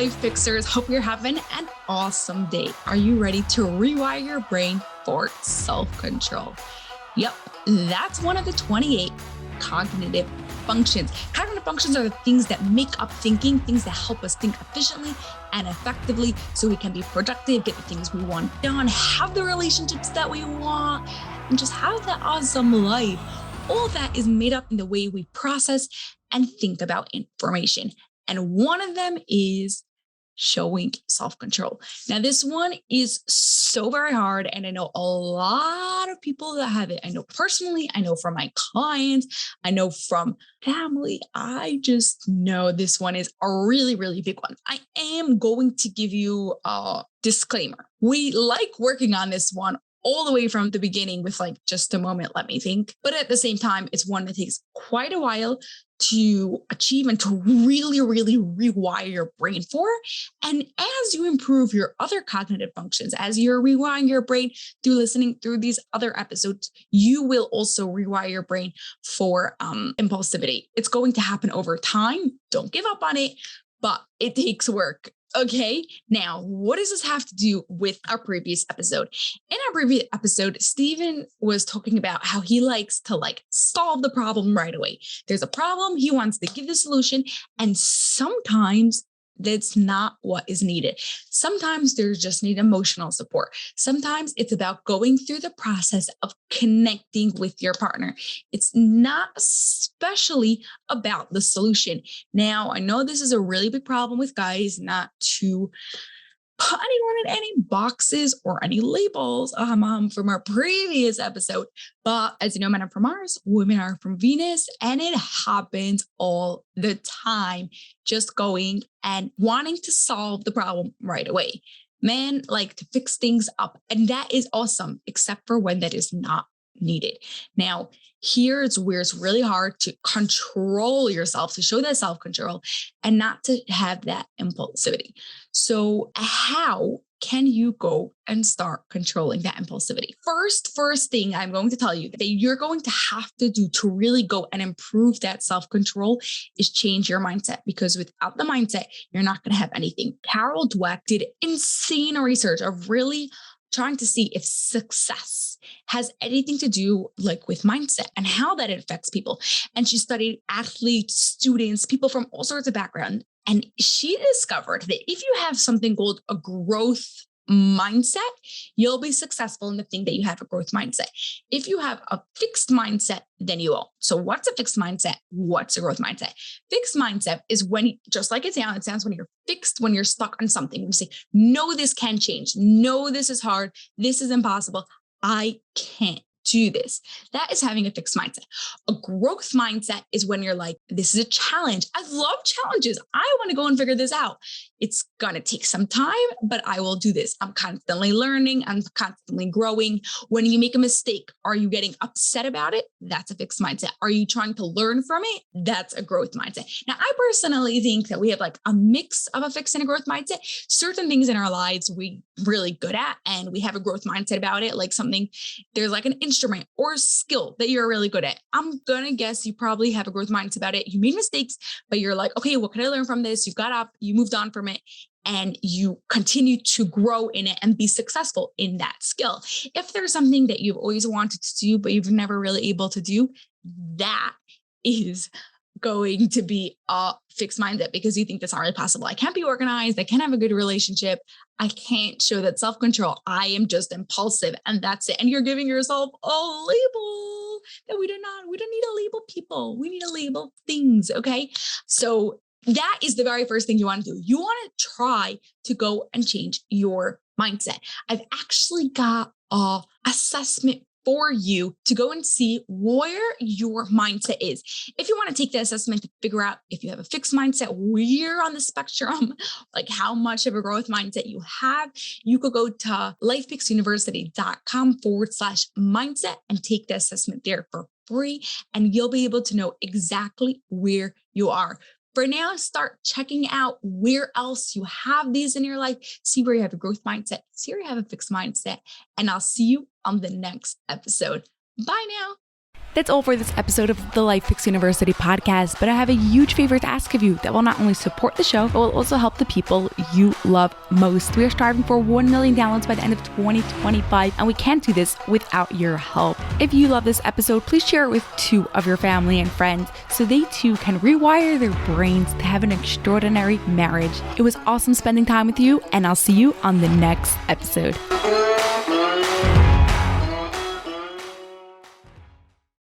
life fixers. Hope you're having an awesome day. Are you ready to rewire your brain for self-control? Yep, that's one of the 28 cognitive functions. Cognitive functions are the things that make up thinking, things that help us think efficiently and effectively so we can be productive, get the things we want done, have the relationships that we want, and just have that awesome life. All of that is made up in the way we process and think about information. And one of them is showing self-control. Now, this one is so very hard, and I know a lot of people that have it. I know personally, I know from my clients, I know from family. I just know this one is a really, really big one. I am going to give you a disclaimer. We like working on this one all the way from the beginning with like just a moment, let me think. But at the same time, it's one that takes quite a while to achieve and to really, really rewire your brain for. And as you improve your other cognitive functions, as you're rewiring your brain through listening through these other episodes, you will also rewire your brain for impulsivity. It's going to happen over time. Don't give up on it, but it takes work. Okay, now what does this have to do with our previous episode? In our previous episode, Stephen was talking about how he likes to solve the problem right away. There's a problem, he wants to give the solution, and sometimes that's not what is needed. Sometimes there's just need emotional support. Sometimes it's about going through the process of connecting with your partner. It's not especially about the solution. Now, I know this is a really big problem with guys, not to put anyone in any boxes or any labels from our previous episode. But as you know, men are from Mars, women are from Venus, and it happens all the time. Just going and wanting to solve the problem right away. Men like to fix things up, and that is awesome, except for when that is not needed. Now, here's where it's really hard to control yourself, to show that self-control and not to have that impulsivity. So how can you go and start controlling that impulsivity? First thing I'm going to tell you that you're going to have to do to really go and improve that self-control is change your mindset, because without the mindset, you're not going to have anything. Carol Dweck did insane research of really trying to see if success has anything to do with mindset and how that affects people. And she studied athletes, students, people from all sorts of backgrounds. And she discovered that if you have something called a growth mindset, you'll be successful in the thing that you have a growth mindset. If you have a fixed mindset, then you won't. So what's a fixed mindset? What's a growth mindset? Fixed mindset is when, just like it sounds when you're fixed, when you're stuck on something. When you say, no, this can change. No, this is hard. This is impossible. I can't do this. That is having a fixed mindset. A growth mindset is when you're like, this is a challenge. I love challenges. I want to go and figure this out. It's going to take some time, but I will do this. I'm constantly learning. I'm constantly growing. When you make a mistake, are you getting upset about it? That's a fixed mindset. Are you trying to learn from it? That's a growth mindset. Now, I personally think that we have a mix of a fixed and a growth mindset. Certain things in our lives we really good at, and we have a growth mindset about it, like something, there's an instrument or skill that you're really good at. I'm going to guess you probably have a growth mindset about it. You made mistakes, but you're like, okay, what can I learn from this? You got up, you moved on from it, and you continue to grow in it and be successful in that skill. If there's something that you've always wanted to do, but you've never really able to do, that is going to be a fixed mindset, because you think that's not really possible. I can't be organized. I can't have a good relationship. I can't show that self-control. I am just impulsive, and that's it. And you're giving yourself a label that we don't need to label people. We need to label things. Okay. So that is the very first thing you want to do. You want to try to go and change your mindset. I've actually got a assessment for you to go and see where your mindset is. If you want to take the assessment to figure out if you have a fixed mindset, where on the spectrum, how much of a growth mindset you have, you could go to lifepixuniversity.com/mindset and take the assessment there for free. And you'll be able to know exactly where you are. For now, start checking out where else you have these in your life. See where you have a growth mindset. See where you have a fixed mindset. And I'll see you on the next episode. Bye now. That's all for this episode of the Life Fix University podcast, but I have a huge favor to ask of you that will not only support the show, but will also help the people you love most. We are striving for 1 million downloads by the end of 2025, and we can't do this without your help. If you love this episode, please share it with 2 of your family and friends so they too can rewire their brains to have an extraordinary marriage. It was awesome spending time with you, and I'll see you on the next episode.